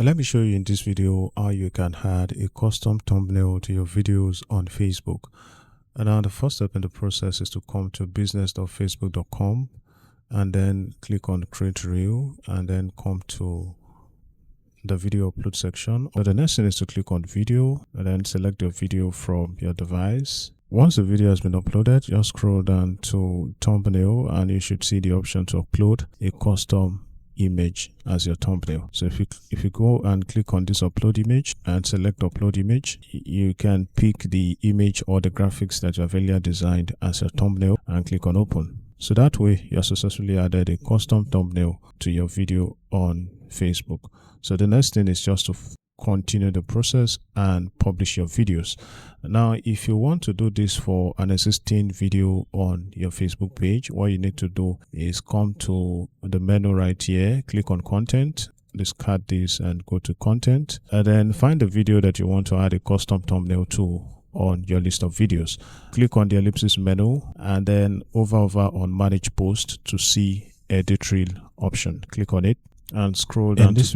Let me show you in this video how you can add a custom thumbnail to your videos on Facebook. And now the first step in the process is to come to business.facebook.com and then click on create reel and then come to the video upload section. So the next thing is to click on video and then select your video from your device. Once the video has been uploaded, just scroll down to thumbnail and you should see the option to upload a custom image as your thumbnail. So if you go and click on this upload image and select upload image, you can pick the image or the graphics that you have earlier designed as your thumbnail and click on open. So that way you have successfully added a custom thumbnail to your video on Facebook. So the next thing is just to continue the process and publish your videos. Now, if you want to do this for an existing video on your Facebook page, what you need to do is come to the menu right here, click on content, discard this and go to content, and then find the video that you want to add a custom thumbnail to on your list of videos. Click on the ellipsis menu and then over on manage post to see edit reel option. Click on it and scroll down.